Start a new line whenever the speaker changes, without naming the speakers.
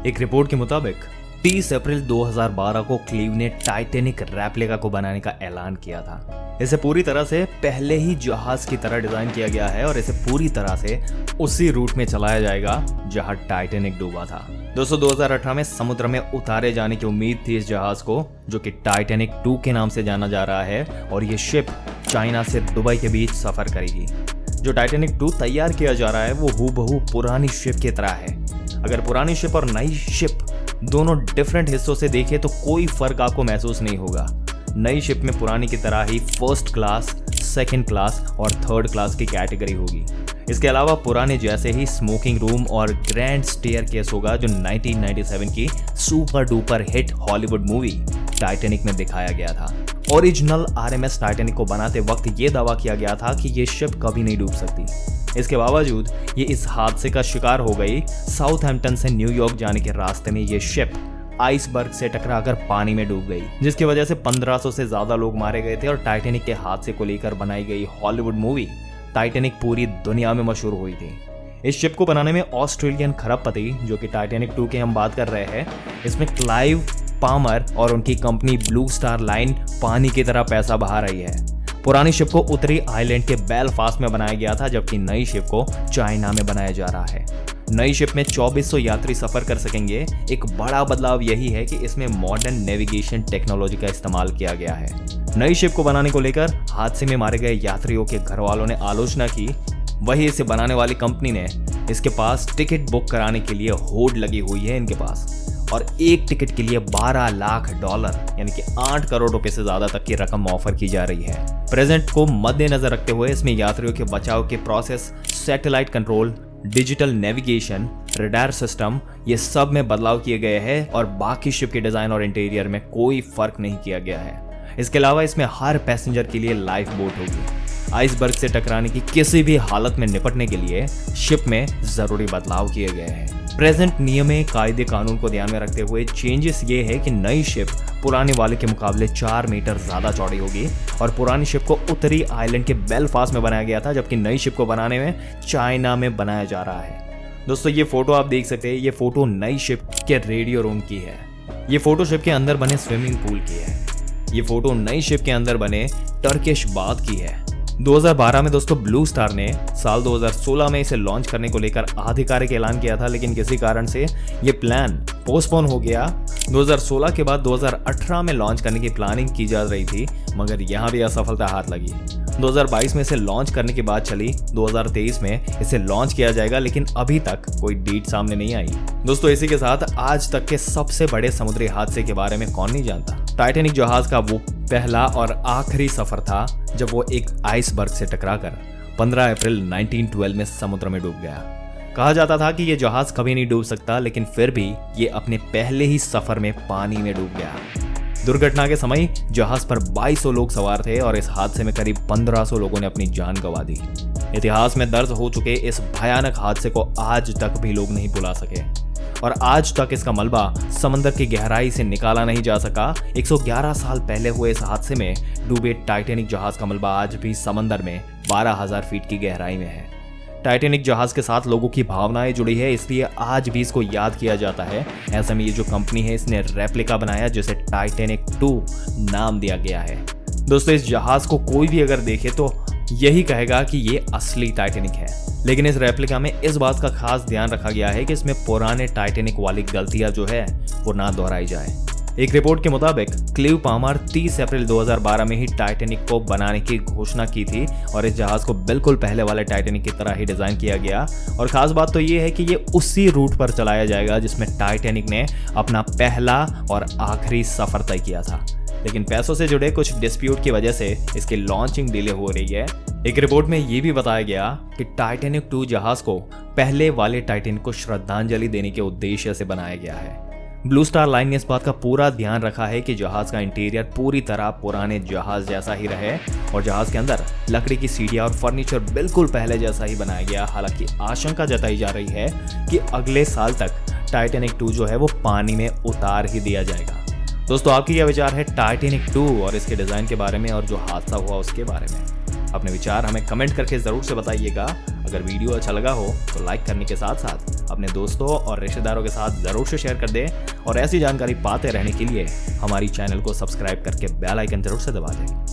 एक रिपोर्ट के मुताबिक 30 अप्रैल 2012 को क्लीव ने टाइटैनिक रेप्लिका को बनाने का ऐलान किया था। इसे पूरी तरह से पहले ही जहाज की तरह डिजाइन किया गया है और इसे पूरी तरह से उसी रूट में चलाया जाएगा जहां टाइटैनिक डूबा था। दोस्तों 2018 में समुद्र में उतारे जाने की उम्मीद थी इस जहाज को, जो कि टाइटैनिक 2 के नाम से जाना जा रहा है, और ये शिप चाइना से दुबई के बीच सफर करेगी। जो टाइटैनिक 2 तैयार किया जा रहा है वो हूबहू पुरानी शिप की तरह है। अगर पुरानी शिप और नई शिप दोनों डिफरेंट हिस्सों से देखें तो कोई फर्क आपको महसूस नहीं होगा। नई शिप में पुरानी की तरह ही फर्स्ट क्लास, सेकंड क्लास और थर्ड क्लास की कैटेगरी होगी। इसके अलावा पुराने जैसे ही स्मोकिंग रूम और ग्रैंड स्टेयरकेस होगा, जो 1997 की super duper hit Hollywood movie Titanic में दिखाया गया था। ओरिजिनल आरएमएस टाइटैनिक को बनाते वक्त ये दावा किया गया था कि ये शिप कभी नहीं डूब सकती। इसके बावजूद ये इस हादसे का शिकार हो गई। साउथहैम्पटन से न्यूयॉर्क जाने के रास्ते में ये शिप आइसबर्ग से टकराकर पानी में डूब गई, जिसकी वजह से 1500 से ज्यादा लोग मारे गए थे और टाइटैनिक के हादसे को लेकर बनाई गई हॉलीवुड मूवी टाइटैनिक पूरी दुनिया में मशहूर हुई थी। इस शिप को बनाने में ऑस्ट्रेलियन खरबपति, जो कि टाइटैनिक 2 की हम बात कर रहे हैं, इसमें क्लाइव पामर और उनकी कंपनी ब्लू स्टार लाइन पानी की तरह पैसा बहा रही है। पुरानी शिप को उत्तरी आइलैंड के बेलफास्ट में बनाया गया था, जबकि नई शिप को चाइना में बनाया जा रहा है। नई शिप में 2400 यात्री सफर कर सकेंगे। एक बड़ा बदलाव यही है कि इसमें मॉडर्न नेविगेशन टेक्नोलॉजी का इस्तेमाल किया गया है। नई शिप को बनाने को लेकर हादसे में मारे गए यात्रियों के घर वालों ने आलोचना की। वही इसे बनाने वाली कंपनी ने इसके पास टिकट बुक कराने के लिए होड़ लगी हुई है इनके पास, और एक टिकट के लिए $12 लाख यानी कि 8 करोड़ रुपए से ज्यादा तक की रकम ऑफर की जा रही है। प्रेजेंट को मद्देनजर रखते हुए इसमें यात्रियों के बचाव के process, satellite control, digital navigation, radar system, ये सब में बदलाव किए गए हैं और बाकी शिप के डिजाइन और इंटीरियर में कोई फर्क नहीं किया गया है। इसके अलावा इसमें हर पैसेंजर के लिए लाइफ बोट होगी। आइसबर्ग से टकराने की किसी भी हालत में निपटने के लिए शिप में जरूरी बदलाव किए गए हैं। प्रेजेंट नियमें, कायदे कानून को ध्यान में रखते हुए चेंजेस ये है कि नई शिप पुराने वाले के मुकाबले 4 मीटर ज्यादा चौड़ी होगी और पुरानी शिप को उत्तरी आइलैंड के बेलफास्ट में बनाया गया था, जबकि नई शिप को बनाने में चाइना में बनाया जा रहा है। दोस्तों ये फोटो आप देख सकते हैं, ये फोटो नई शिप के रेडियो रूम की है। ये फोटो शिप के अंदर बने स्विमिंग पूल की है। ये फोटो नई शिप के अंदर बने टर्किश बाथ की है। 2012 में दोस्तों ब्लू स्टार ने साल 2016 में इसे लॉन्च करने को लेकर आधिकारिक ऐलान किया था, लेकिन किसी कारण से ये प्लान पोस्टपोन हो गया। 2016 के बाद 2018 में लॉन्च करने की प्लानिंग की जा रही थी, मगर यहाँ भी असफलता हाथ लगी। 2022 में इसे लॉन्च करने की बात चली, 2023 में इसे लॉन्च किया जाएगा, लेकिन अभी तक कोई डेट सामने नहीं आई। दोस्तों इसी के साथ आज तक के सबसे बड़े समुद्री हादसे के बारे में कौन नहीं जानता। टाइटैनिक जहाज का वो पहला और आखिरी सफर था जब वो एक आइसबर्ग से टकराकर 15 अप्रैल 1912 में समुद्र में डूब गया। कहा जाता था कि ये जहाज कभी नहीं डूब सकता, लेकिन फिर भी ये अपने पहले ही सफर में पानी में डूब गया। दुर्घटना के समय जहाज पर 2200 लोग सवार थे और इस हादसे में करीब 1500 लोगों ने अपनी जान गंवा दी। इतिहास में दर्ज हो चुके इस भयानक हादसे को आज तक भी लोग नहीं भुला सके और आज तक इसका मलबा समंदर की गहराई से निकाला नहीं जा सका। 111 साल पहले हुए इस हादसे में डूबे टाइटैनिक जहाज का मलबा आज भी समंदर में 12,000 फीट की गहराई में है। टाइटैनिक जहाज के साथ लोगों की भावनाएं जुड़ी है, इसलिए आज भी इसको याद किया जाता है। ऐसे में ये जो कंपनी है इसने रेप्लिका बनाया जिसे टाइटैनिक 2 नाम दिया गया है। दोस्तों इस जहाज को कोई भी अगर देखे तो यही कहेगा कि ये असली टाइटैनिक है, लेकिन इस रेप्लिका में इस बात का खास ध्यान रखा गया है कि इसमें पुराने टाइटैनिक वाली गलतियां जो है वो ना दोहराई जाए। एक रिपोर्ट के मुताबिक क्लीव पामर 30 अप्रैल 2012 में ही टाइटैनिक को बनाने की घोषणा की थी और इस जहाज को बिल्कुल पहले वाले टाइटैनिक की तरह ही डिजाइन किया गया। और खास बात तो ये है कि ये उसी रूट पर चलाया जाएगा जिसमें टाइटैनिक ने अपना पहला और आखिरी सफर तय किया था, लेकिन पैसों से जुड़े कुछ डिस्प्यूट की वजह से इसकी लॉन्चिंग डिले हो रही है। एक रिपोर्ट में ये भी बताया गया कि टाइटैनिक 2 जहाज को पहले वाले टाइटैनिक को श्रद्धांजलि देने के उद्देश्य से बनाया गया है। ब्लू स्टार लाइन ने इस बात का पूरा ध्यान रखा है कि जहाज का इंटीरियर पूरी तरह पुराने जहाज जैसा ही रहे और जहाज के अंदर लकड़ी की सीढ़ियां और फर्नीचर बिल्कुल पहले जैसा ही बनाया गया। हालांकि आशंका जताई जा रही है कि अगले साल तक टाइटैनिक 2 जो है वो पानी में उतार ही दिया जाएगा। दोस्तों आपकी क्या विचार है टाइटैनिक 2 और इसके डिजाइन के बारे में और जो हादसा हुआ उसके बारे में? अपने विचार हमें कमेंट करके जरूर से बताइएगा। अगर वीडियो अच्छा लगा हो तो लाइक करने के साथ साथ अपने दोस्तों और रिश्तेदारों के साथ ज़रूर से शेयर कर दें और ऐसी जानकारी पाते रहने के लिए हमारी चैनल को सब्सक्राइब करके बेल आइकन जरूर से दबा दें।